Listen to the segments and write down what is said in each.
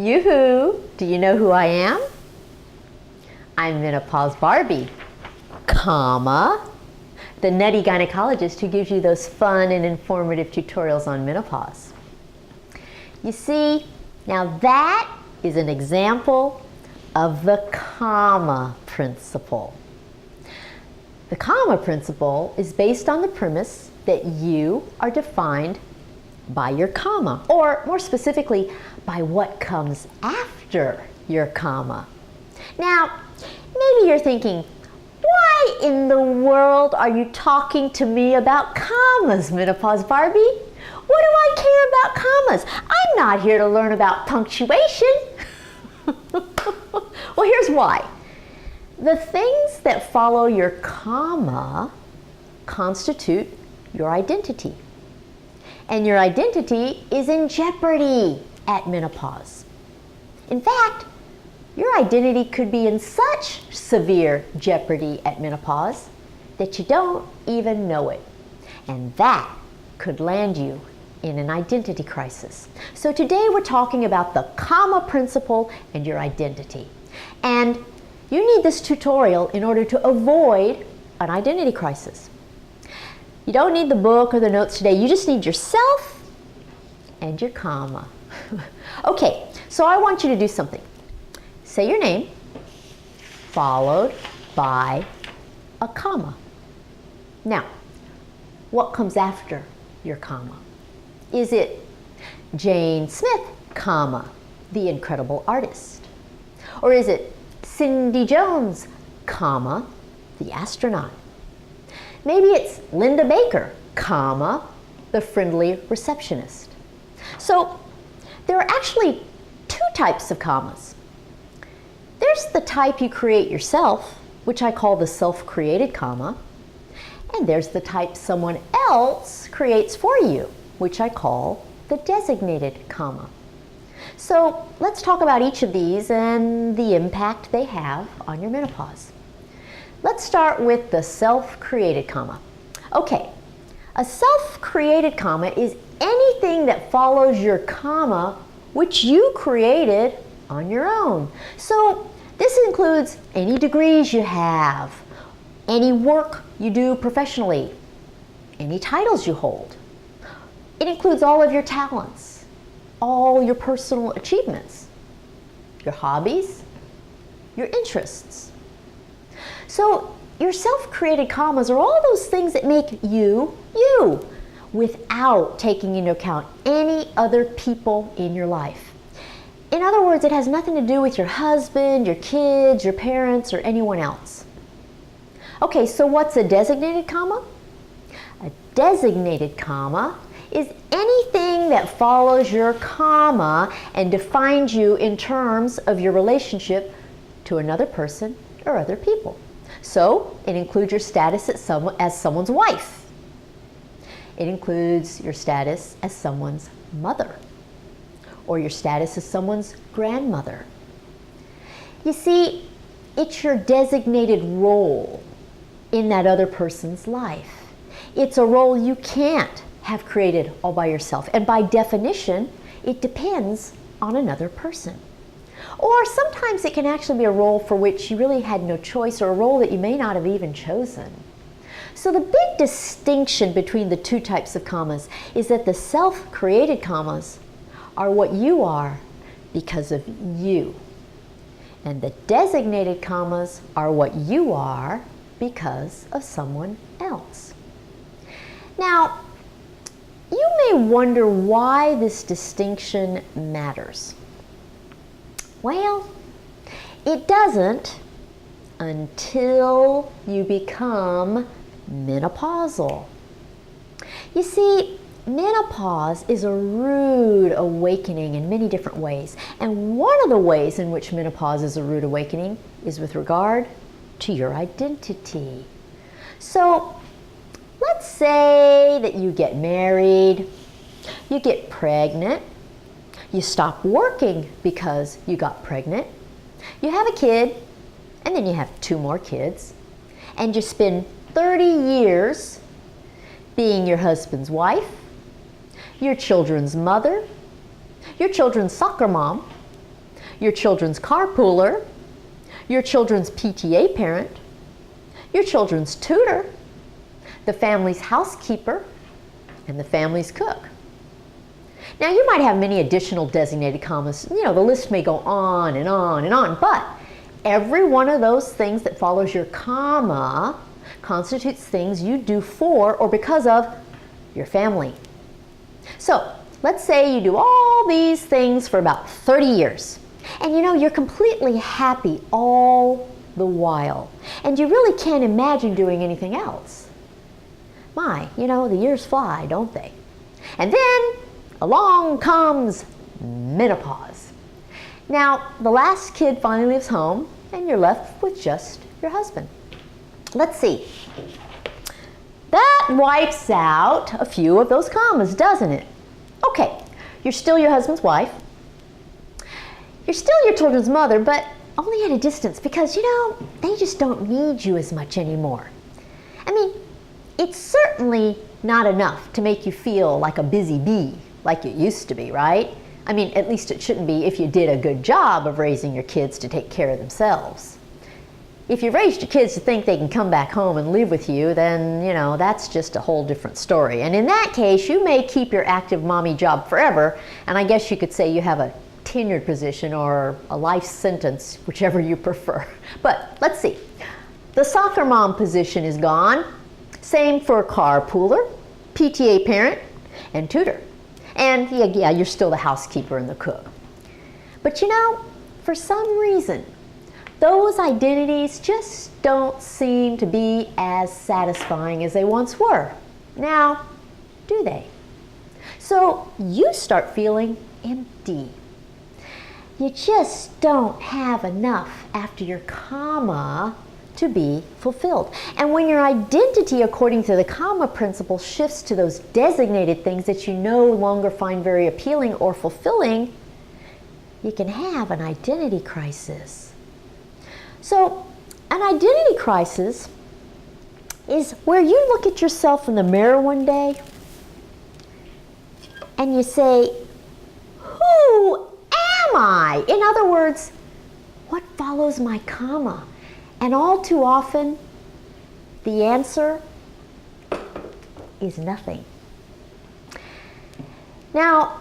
Yoo-hoo! Do you know who I am? I'm Menopause Barbie, comma, the nutty gynecologist who gives you those fun and informative tutorials on menopause. You see, now that is an example of the comma principle. The comma principle is based on the premise that you are defined by your comma, or more specifically, by what comes after your comma. Now, maybe you're thinking, why in the world are you talking to me about commas, Menopause Barbie? What do I care about commas? I'm not here to learn about punctuation. Well, here's why. The things that follow your comma constitute your identity. And your identity is in jeopardy at menopause. In fact, your identity could be in such severe jeopardy at menopause that you don't even know it. And that could land you in an identity crisis. So today we're talking about the comma principle and your identity. And you need this tutorial in order to avoid an identity crisis. You don't need the book or the notes today. You just need yourself and your comma. Okay, so I want you to do something. Say your name, followed by a comma. Now, what comes after your comma? Is it Jane Smith, comma, the incredible artist? Or is it Cindy Jones, comma, the astronaut? Maybe it's Linda Baker, comma, the friendly receptionist. So there are actually two types of commas. There's the type you create yourself, which I call the self-created comma, and there's the type someone else creates for you, which I call the designated comma. So let's talk about each of these and the impact they have on your menopause. Let's start with the self-created comma. Okay, a self-created comma is anything that follows your comma which you created on your own. So this includes any degrees you have, any work you do professionally, any titles you hold. It includes all of your talents, all your personal achievements, your hobbies, your interests. So your self-created commas are all those things that make you, you, without taking into account any other people in your life. In other words, it has nothing to do with your husband, your kids, your parents, or anyone else. Okay, so what's a designated comma? A designated comma is anything that follows your comma and defines you in terms of your relationship to another person or other people. So it includes your status as someone's wife. It includes your status as someone's mother, or your status as someone's grandmother. You see, it's your designated role in that other person's life. It's a role you can't have created all by yourself, and by definition, it depends on another person. Or sometimes it can actually be a role for which you really had no choice, or a role that you may not have even chosen. So the big distinction between the two types of commas is that the self-created commas are what you are because of you. And the designated commas are what you are because of someone else. Now, you may wonder why this distinction matters. Well, it doesn't until you become menopausal. You see, menopause is a rude awakening in many different ways. And one of the ways in which menopause is a rude awakening is with regard to your identity. So let's say that you get married, you get pregnant, you stop working because you got pregnant, you have a kid, and then you have 2 more kids, and you spend 30 years being your husband's wife, your children's mother, your children's soccer mom, your children's carpooler, your children's PTA parent, your children's tutor, the family's housekeeper, and the family's cook. Now, you might have many additional designated commas. You know, the list may go on and on and on, but every one of those things that follows your comma constitutes things you do for or because of your family. So, let's say you do all these things for about 30 years, and you know, you're completely happy all the while, and you really can't imagine doing anything else. My, you know, the years fly, don't they? And then along comes menopause. Now, the last kid finally leaves home, and you're left with just your husband. Let's see. That wipes out a few of those commas, doesn't it? Okay, you're still your husband's wife. You're still your children's mother, but only at a distance because, you know, they just don't need you as much anymore. I mean, it's certainly not enough to make you feel like a busy bee like it used to be, right? I mean, at least it shouldn't be if you did a good job of raising your kids to take care of themselves. If you raised your kids to think they can come back home and live with you, then, you know, that's just a whole different story. And in that case, you may keep your active mommy job forever, and I guess you could say you have a tenured position or a life sentence, whichever you prefer. But let's see. The soccer mom position is gone. Same for carpooler, PTA parent, and tutor. And yeah, you're still the housekeeper and the cook. But you know, for some reason, those identities just don't seem to be as satisfying as they once were. Now, do they? So you start feeling empty. You just don't have enough after your comma to be fulfilled. And when your identity, according to the comma principle, shifts to those designated things that you no longer find very appealing or fulfilling, you can have an identity crisis. So, an identity crisis is where you look at yourself in the mirror one day and you say, who am I? In other words, what follows my comma? And all too often, the answer is nothing. Now,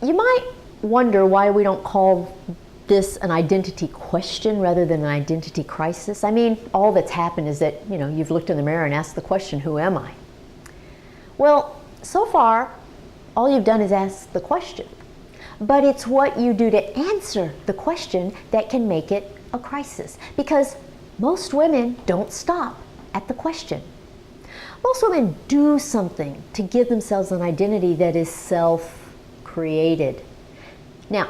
you might wonder why we don't call this an identity question rather than an identity crisis. I mean, all that's happened is that, you know, you've looked in the mirror and asked the question, who am I? Well, so far, all you've done is ask the question. But it's what you do to answer the question that can make it a crisis. Because most women don't stop at the question. Most women do something to give themselves an identity that is self-created. Now,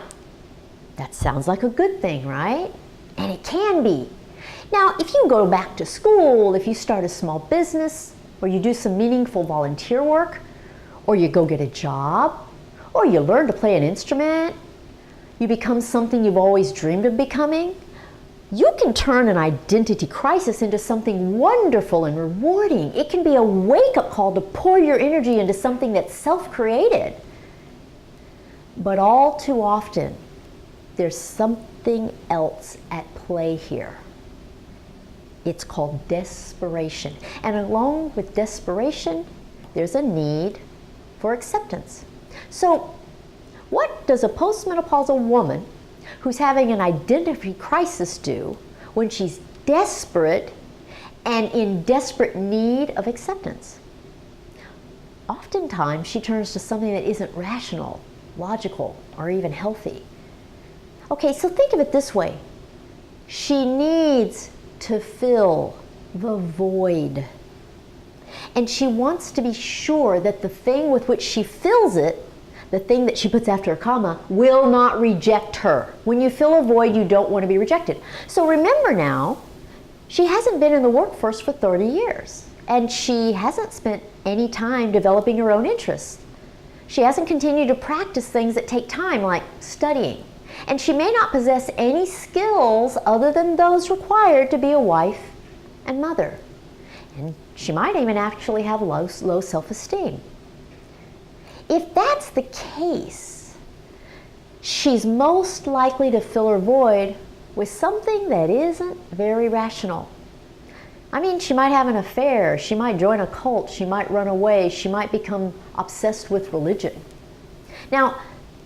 that sounds like a good thing, right? And it can be. Now, if you go back to school, if you start a small business, or you do some meaningful volunteer work, or you go get a job, or you learn to play an instrument, you become something you've always dreamed of becoming, you can turn an identity crisis into something wonderful and rewarding. It can be a wake-up call to pour your energy into something that's self-created. But all too often, there's something else at play here. It's called desperation. And along with desperation, there's a need for acceptance. So, what does a postmenopausal woman who's having an identity crisis do when she's desperate and in desperate need of acceptance? Oftentimes, she turns to something that isn't rational, logical, or even healthy. Okay, so think of it this way. She needs to fill the void. And she wants to be sure that the thing with which she fills it, the thing that she puts after a comma, will not reject her. When you fill a void, you don't want to be rejected. So remember now, she hasn't been in the workforce for 30 years. And she hasn't spent any time developing her own interests. She hasn't continued to practice things that take time, like studying. And she may not possess any skills other than those required to be a wife and mother. And she might even actually have low self-esteem. If that's the case, she's most likely to fill her void with something that isn't very rational. I mean, she might have an affair, she might join a cult, she might run away, she might become obsessed with religion. Now,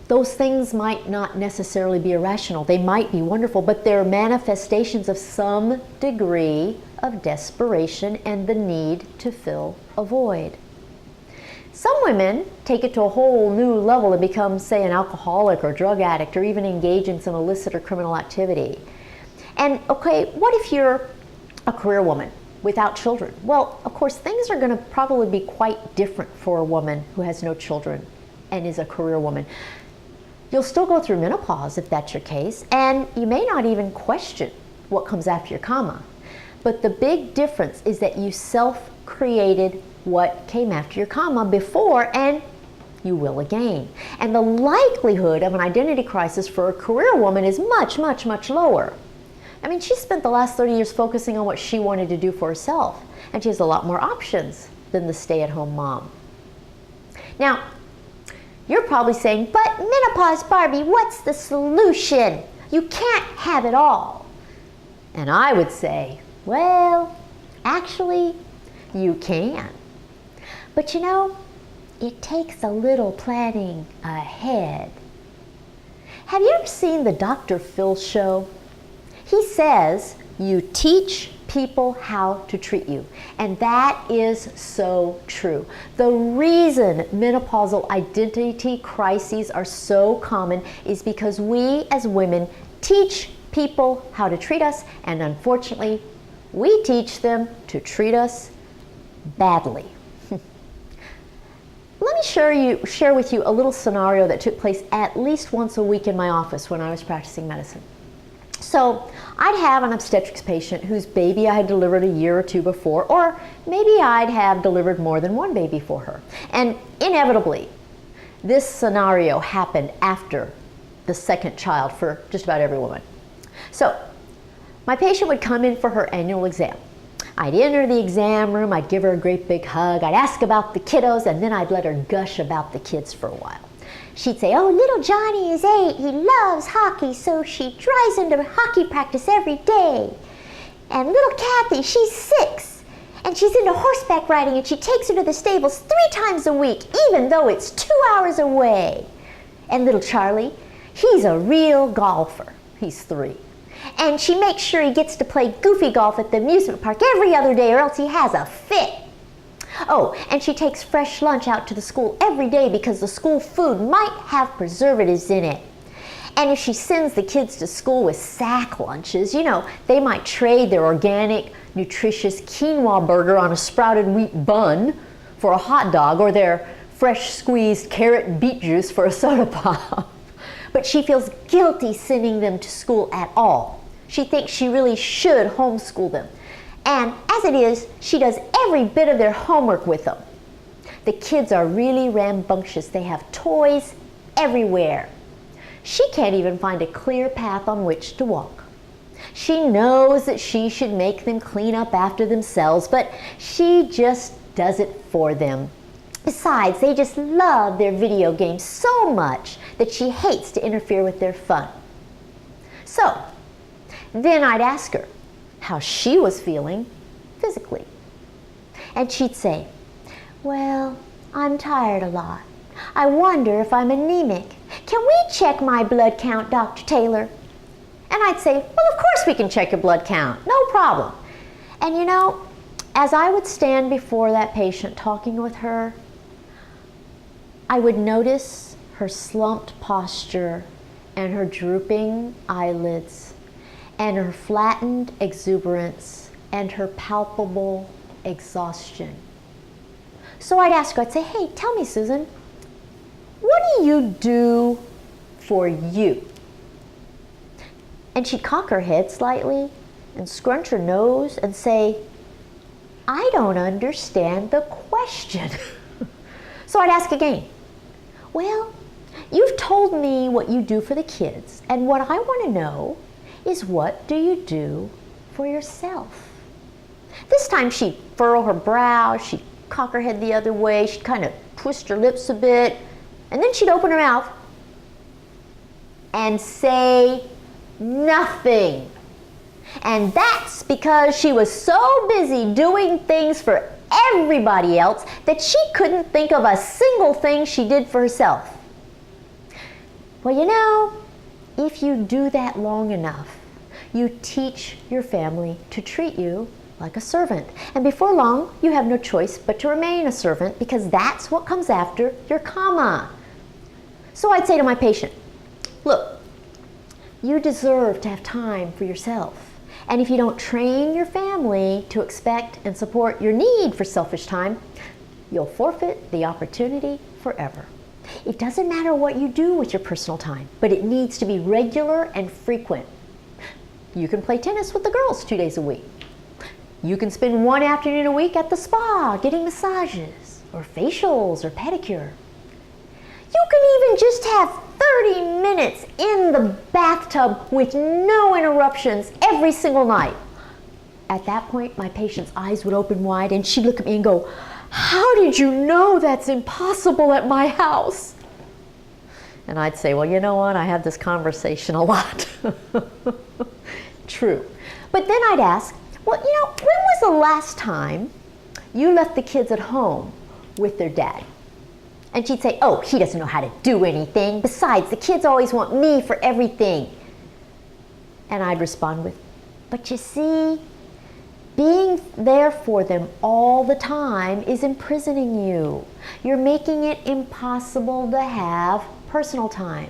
those things might not necessarily be irrational. They might be wonderful, but they're manifestations of some degree of desperation and the need to fill a void. Some women take it to a whole new level and become, say, an alcoholic or drug addict, or even engage in some illicit or criminal activity. And okay, what if you're a career woman without children? Well, of course, things are going to probably be quite different for a woman who has no children and is a career woman. You'll still go through menopause if that's your case, and you may not even question what comes after your comma. But the big difference is that you self-created what came after your comma before, and you will again. And the likelihood of an identity crisis for a career woman is much, much, much lower. I mean, she spent the last 30 years focusing on what she wanted to do for herself, and she has a lot more options than the stay-at-home mom. Now, you're probably saying, but menopause, Barbie, what's the solution? You can't have it all. And I would say, well, actually, you can. But you know, it takes a little planning ahead. Have you ever seen the Dr. Phil show? He says you teach people how to treat you. And that is so true. The reason menopausal identity crises are so common is because we as women teach people how to treat us, and unfortunately, we teach them to treat us badly. Let me share with you a little scenario that took place at least once a week in my office when I was practicing medicine. So I'd have an obstetrics patient whose baby I had delivered a year or two before, or maybe I'd have delivered more than one baby for her. And inevitably, this scenario happened after the second child for just about every woman. So my patient would come in for her annual exam. I'd enter the exam room, I'd give her a great big hug, I'd ask about the kiddos, and then I'd let her gush about the kids for a while. She'd say, oh, little Johnny is 8, he loves hockey, so she drives him to hockey practice every day. And little Kathy, she's 6, and she's into horseback riding, and she takes her to the stables 3 times a week, even though it's 2 hours away. And little Charlie, he's a real golfer. He's 3. And she makes sure he gets to play goofy golf at the amusement park every other day, or else he has a fit. Oh, and she takes fresh lunch out to the school every day because the school food might have preservatives in it. And if she sends the kids to school with sack lunches, you know, they might trade their organic, nutritious quinoa burger on a sprouted wheat bun for a hot dog, or their fresh squeezed carrot and beet juice for a soda pop. But she feels guilty sending them to school at all. She thinks she really should homeschool them. And as it is, she does every bit of their homework with them. The kids are really rambunctious. They have toys everywhere. She can't even find a clear path on which to walk. She knows that she should make them clean up after themselves, but she just does it for them. Besides, they just love their video games so much that she hates to interfere with their fun. So, then I'd ask her how she was feeling physically. And she'd say, well, I'm tired a lot. I wonder if I'm anemic. Can we check my blood count, Dr. Taylor? And I'd say, well, of course we can check your blood count, no problem. And you know, as I would stand before that patient talking with her, I would notice her slumped posture and her drooping eyelids and her flattened exuberance and her palpable exhaustion. So I'd ask her, I'd say, hey, tell me, Susan, what do you do for you? And she'd cock her head slightly and scrunch her nose and say, I don't understand the question. So I'd ask again, well, you've told me what you do for the kids, and what I want to know is, what do you do for yourself? This time she'd furrow her brow, she'd cock her head the other way, she'd kind of twist her lips a bit, and then she'd open her mouth and say nothing. And that's because she was so busy doing things for everybody else that she couldn't think of a single thing she did for herself. Well, you know, if you do that long enough, you teach your family to treat you like a servant. And before long, you have no choice but to remain a servant, because that's what comes after your comma. So I'd say to my patient, look, you deserve to have time for yourself. And if you don't train your family to expect and support your need for selfish time, you'll forfeit the opportunity forever. It doesn't matter what you do with your personal time, but it needs to be regular and frequent. You can play tennis with the girls 2 days a week. You can spend one afternoon a week at the spa getting massages or facials or pedicure. You can even just have 30 minutes in the bathtub with no interruptions every single night. At that point, my patient's eyes would open wide and she'd look at me and go, "How did you know that's impossible at my house?" And I'd say, well, you know what? I have this conversation a lot. True. But then I'd ask, well, you know, when was the last time you left the kids at home with their dad? And she'd say, oh, he doesn't know how to do anything. Besides, the kids always want me for everything. And I'd respond with, but you see, being there for them all the time is imprisoning you. You're making it impossible to have personal time.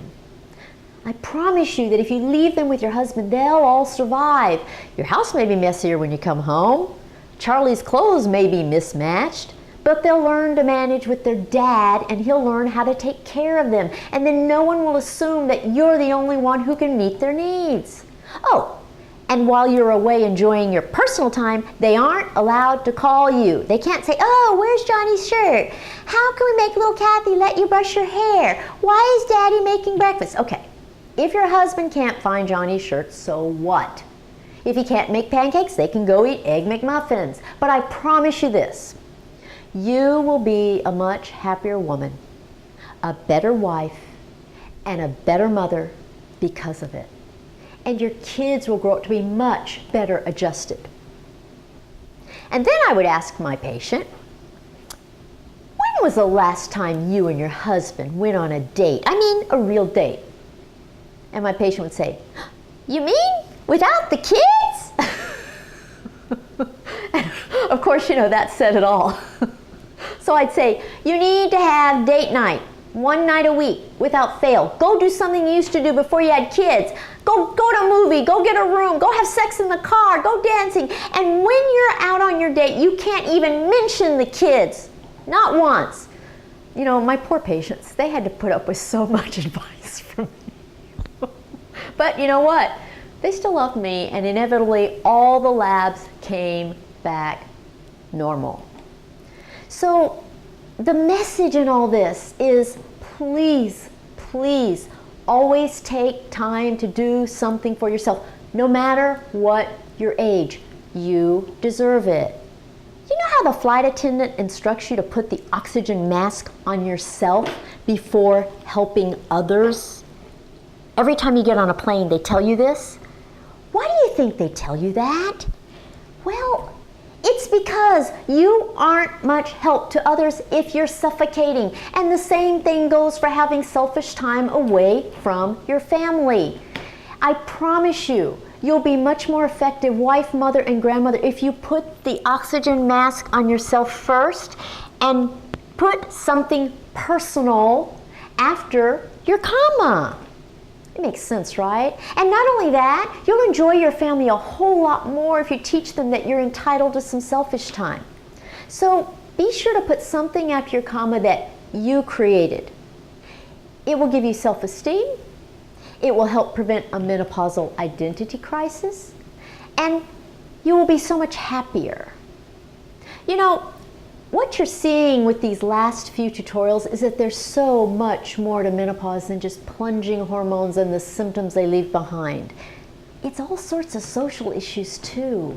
I promise you that if you leave them with your husband, they'll all survive. Your house may be messier when you come home. Charlie's clothes may be mismatched. But they'll learn to manage with their dad, and he'll learn how to take care of them. And then no one will assume that you're the only one who can meet their needs. Oh, and while you're away enjoying your personal time, they aren't allowed to call you. They can't say, oh, where's Johnny's shirt? How can we make little Kathy let you brush your hair? Why is Daddy making breakfast? Okay, if your husband can't find Johnny's shirt, so what? If he can't make pancakes, they can go eat Egg McMuffins. But I promise you this, you will be a much happier woman, a better wife, and a better mother because of it. And your kids will grow up to be much better adjusted. And then I would ask my patient, when was the last time you and your husband went on a date? I mean, a real date. And my patient would say, you mean without the kids? And of course, you know, that said it all. So I'd say, you need to have date night, one night a week, without fail. Go do something you used to do before you had kids. Go to a movie, go get a room, go have sex in the car, go dancing. And when you're out on your date, you can't even mention the kids. Not once. You know, my poor patients, they had to put up with so much advice from me. But you know what? They still loved me, and inevitably all the labs came back normal. So the message in all this is, please, please, always take time to do something for yourself, no matter what your age. You deserve it. You know how the flight attendant instructs you to put the oxygen mask on yourself before helping others? Every time you get on a plane, they tell you this. Why do you think they tell you that? Well, it's because you aren't much help to others if you're suffocating. And the same thing goes for having selfish time away from your family. I promise you, you'll be much more effective wife, mother, and grandmother if you put the oxygen mask on yourself first and put something personal after your comma. It makes sense, right? And not only that, you'll enjoy your family a whole lot more if you teach them that you're entitled to some selfish time. So be sure to put something after your comma that you created. It will give you self-esteem. It will help prevent a menopausal identity crisis. And you will be so much happier. You know, what you're seeing with these last few tutorials is that there's so much more to menopause than just plunging hormones and the symptoms they leave behind. It's all sorts of social issues too.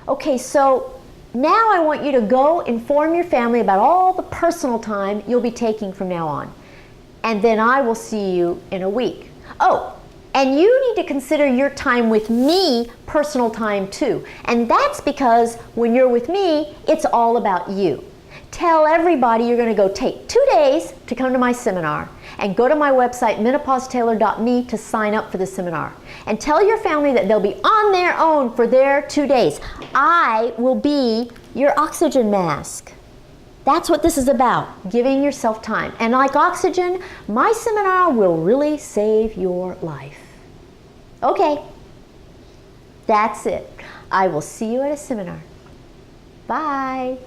Okay, so now I want you to go inform your family about all the personal time you'll be taking from now on. And then I will see you in a week Oh, and you need to consider your time with me personal time too. And that's because when you're with me, it's all about you. Tell everybody you're going to go take 2 days to come to my seminar, and go to my website menopausetailor.me to sign up for the seminar. And tell your family that they'll be on their own for their 2 days. I will be your oxygen mask. That's what this is about, giving yourself time. And like oxygen, my seminar will really save your life. Okay, that's it. I will see you at a seminar. Bye.